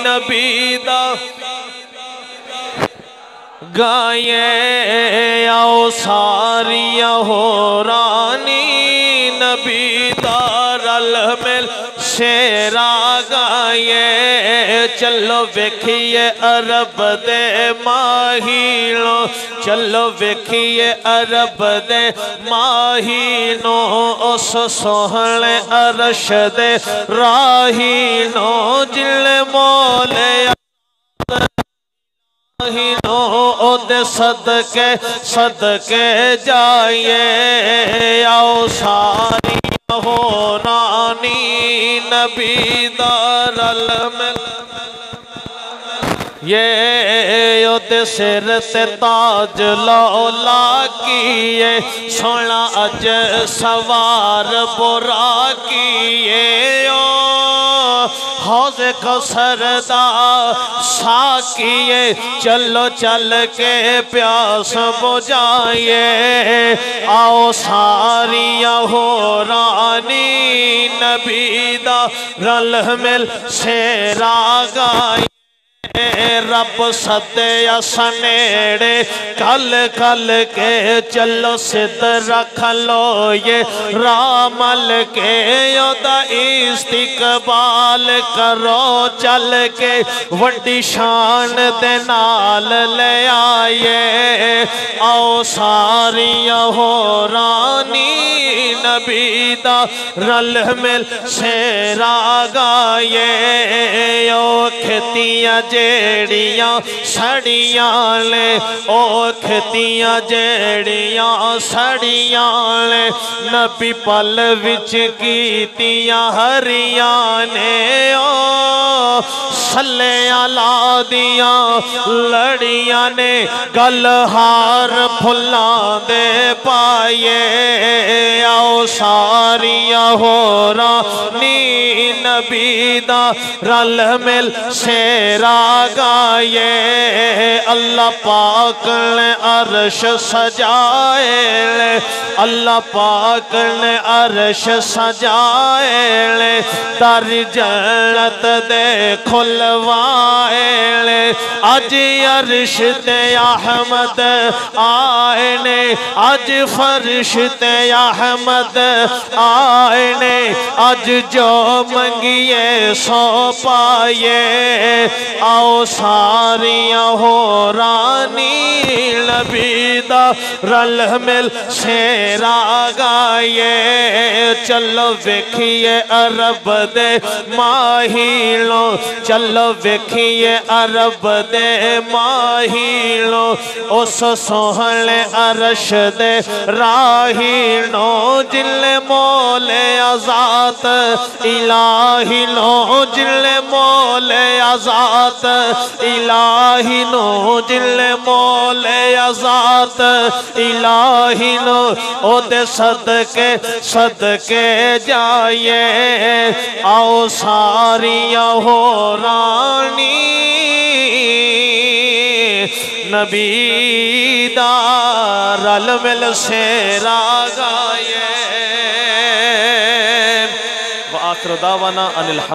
نبی دا گائے آؤ ساریاں ہو رانی نبی دا رل مل شیرا گائے چلو ویکھیے عرب دے ماہینوں چلو ویکھیے عرب دے ماہینوں اس سوہنے عرش دے راہینوں جل مولے او دے صدقے صدقے جائیے آؤ ساریاں ہو رانی نبی دار المل یہ او دے سر تے تاج لولا کیے سونا اج سوار برا کیے حوض کوثر دا ساکیے چلو چل کے پیاس بجھائیے آؤ ساریاں ہو رانی نبی دا رل مل شیرا گائیے رب صدے یا سنیڑے کل کل کے چلو صد رکھ لو یہ رامل کے یودا استقبال کرو چل کے وڈی شان دے نال لے آئیے آؤ ساریاں ہو رانی نبی دا رل مل شیرا گائیے او کھتیاں جیڑیاں سڑیاں لے او کھتیاں جیڑیاں سڑیاں لے نبی پل وچ کیتیاں ہریاں نے او سلیاں لا دیاں لڑیاں نے گل ہار پھلاں دے پائیے آؤ ساریاں ہو رانی نبی دا رل مل شیرا گائیے اللہ پاک نے عرش سجائے لے اللہ پاک نے عرش سجائے لے در جنت دے کھلوائے لے آج عرش تے احمد آئے نے آج فرش تے احمد آئے نے آج جو منگیے سو پائیے آؤ ساریاں ہو رانی نبی دا رل مل شیرا گائیے چلو ویکھیے عرب دے ماہینوں چلو ویکھیے عرب دے ماہینوں اس سوہنے عرش دے راہینوں جل مولے ذات الہی نو جل مولے ذات الہی نو جل مولے ذات الہی نو او دے صدقے صدقے جائیے آؤ ساریاں ہو رانی نبی دا رل مل شیرا گائیے وآخر دعوانا ان الحمد